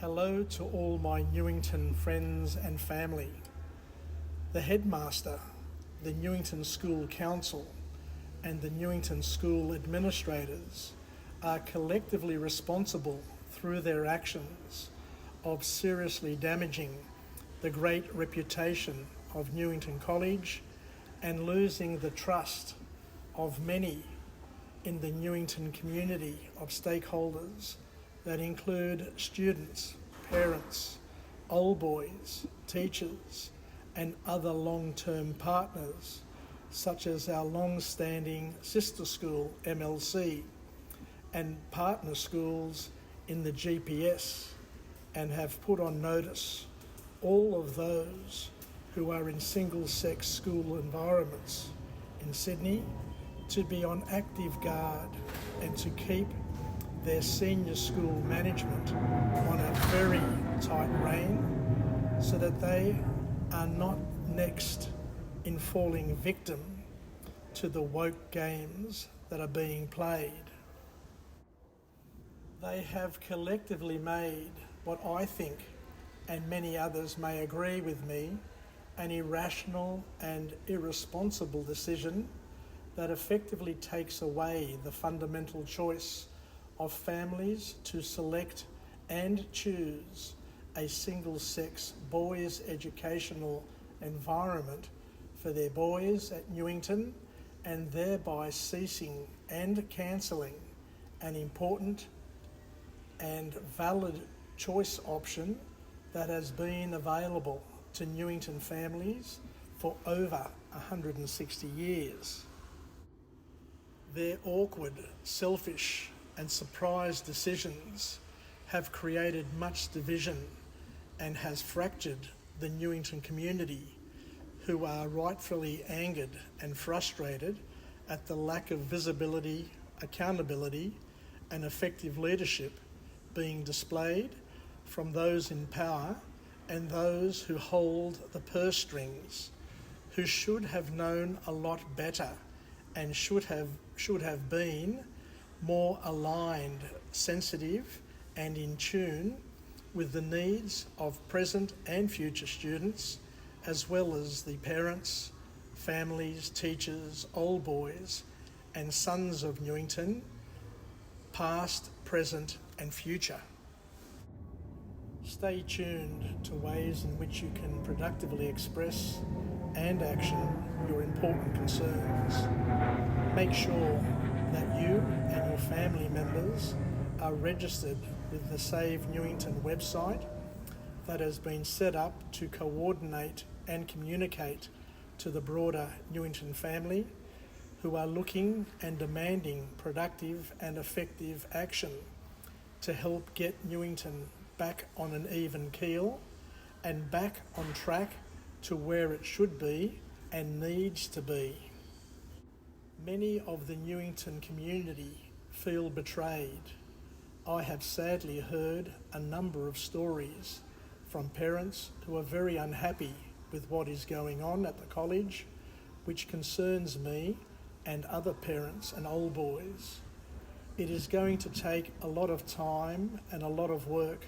Hello to all my Newington friends and family. The headmaster, the Newington School Council and the Newington School administrators are collectively responsible through their actions of seriously damaging the great reputation of Newington College and losing the trust of many in the Newington community of stakeholders that include students, parents, old boys, teachers and other long-term partners such as our long-standing sister school MLC and partner schools in the GPS, and have put on notice all of those who are in single-sex school environments in Sydney to be on active guard and to keep their senior school management on a very tight rein so that they are not next in falling victim to the woke games that are being played. They have collectively made what I think, and many others may agree with me, an irrational and irresponsible decision that effectively takes away the fundamental choice of families to select and choose a single-sex boys' educational environment for their boys at Newington, and thereby ceasing and cancelling an important and valid choice option that has been available to Newington families for over 160 years. Their awkward, selfish and surprise decisions have created much division and has fractured the Newington community, who are rightfully angered and frustrated at the lack of visibility, accountability and effective leadership being displayed from those in power and those who hold the purse strings, who should have known a lot better and should have been more aligned, sensitive and in tune with the needs of present and future students, as well as the parents, families, teachers, old boys and sons of Newington, past, present and future. Stay tuned to ways in which you can productively express and action your important concerns. Make sure that you and your family members are registered with the Save Newington website that has been set up to coordinate and communicate to the broader Newington family who are looking and demanding productive and effective action to help get Newington back on an even keel and back on track to where it should be and needs to be. Many of the Newington community feel betrayed. I have sadly heard a number of stories from parents who are very unhappy with what is going on at the college, which concerns me and other parents and old boys. It is going to take a lot of time and a lot of work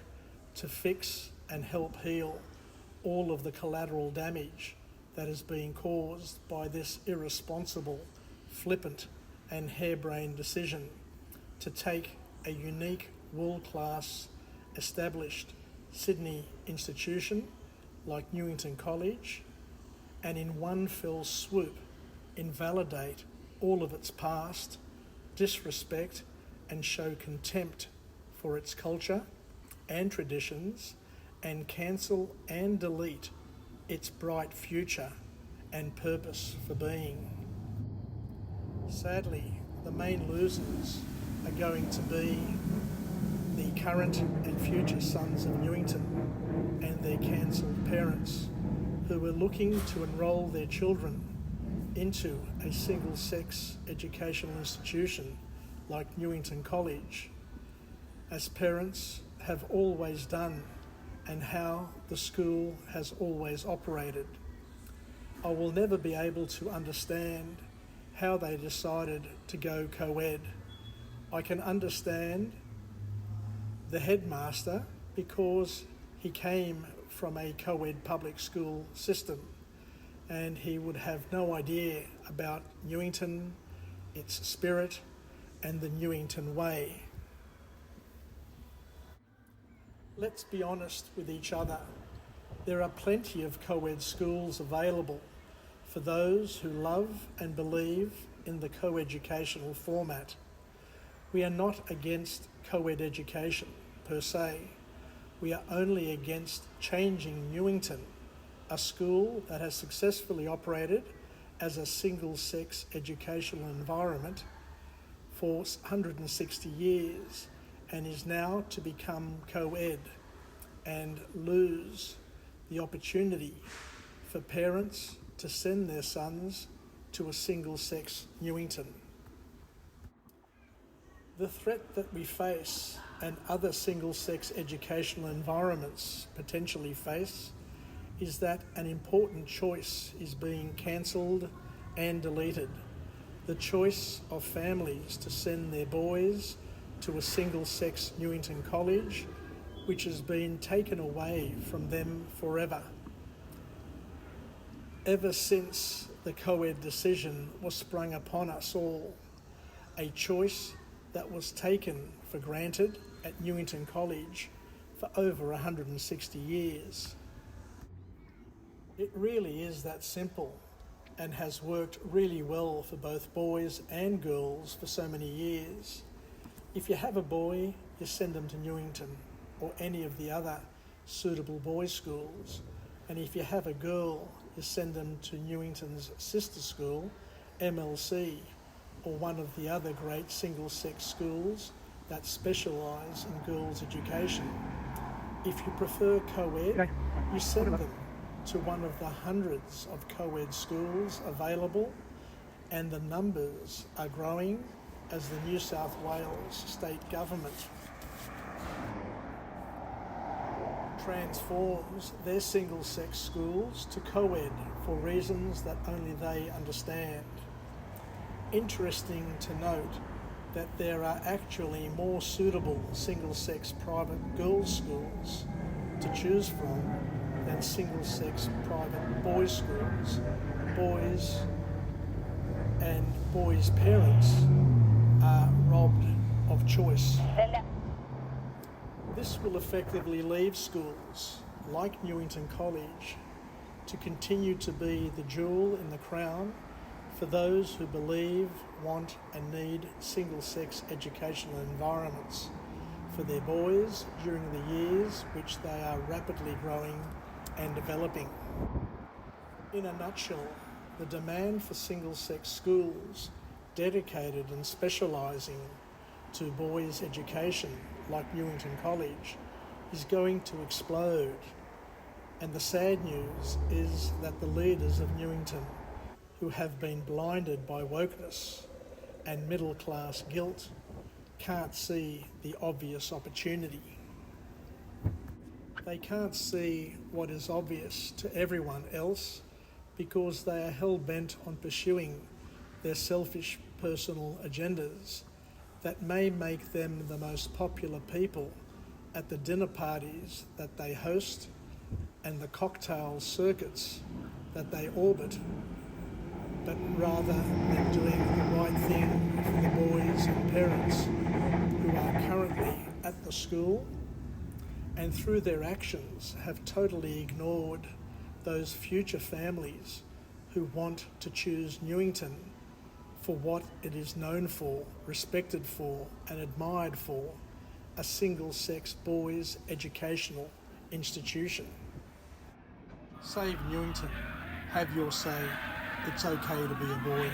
to fix and help heal all of the collateral damage that is being caused by this irresponsible, flippant and harebrained decision to take a unique, world-class, established Sydney institution like Newington College and in one fell swoop invalidate all of its past, disrespect and show contempt for its culture and traditions, and cancel and delete its bright future and purpose for being. Sadly, the main losers are going to be the current and future sons of Newington and their cancelled parents who are looking to enrol their children into a single-sex educational institution like Newington College, as parents have always done and how the school has always operated. I will never be able to understand how they decided to go co-ed. I can understand the headmaster because he came from a co-ed public school system and he would have no idea about Newington, its spirit, and the Newington way. Let's be honest with each other. There are plenty of co-ed schools available for those who love and believe in the co-educational format. We are not against co-ed education per se. We are only against changing Newington, a school that has successfully operated as a single-sex educational environment for 160 years and is now to become co-ed and lose the opportunity for parents to send their sons to a single-sex Newington. The threat that we face and other single-sex educational environments potentially face is that an important choice is being cancelled and deleted. The choice of families to send their boys to a single-sex Newington college, which has been taken away from them forever. Ever since the co-ed decision was sprung upon us all, a choice that was taken for granted at Newington College for over 160 years. It really is that simple and has worked really well for both boys and girls for so many years. If you have a boy, you send them to Newington or any of the other suitable boys' schools. And if you have a girl, you send them to Newington's sister school, MLC, or one of the other great single-sex schools that specialise in girls' education. If you prefer co-ed, you send them to one of the hundreds of co-ed schools available, and the numbers are growing as the New South Wales state government transforms their single-sex schools to co-ed for reasons that only they understand. Interesting to note that there are actually more suitable single-sex private girls' schools to choose from than single-sex private boys' schools. Boys and boys' parents are robbed of choice. This will effectively leave schools like Newington College to continue to be the jewel in the crown for those who believe, want and need single-sex educational environments for their boys during the years which they are rapidly growing and developing. In a nutshell, the demand for single-sex schools dedicated and specialising to boys' education like Newington College is going to explode, and the sad news is that the leaders of Newington, who have been blinded by wokeness and middle-class guilt, can't see the obvious opportunity. They can't see what is obvious to everyone else because they are hell-bent on pursuing their selfish personal agendas that may make them the most popular people at the dinner parties that they host and the cocktail circuits that they orbit, but rather than doing the right thing for the boys and parents who are currently at the school and through their actions have totally ignored those future families who want to choose Newington for what it is known for, respected for and admired for, a single-sex boys' educational institution. Save Newington. Have your say. It's okay to be a boy.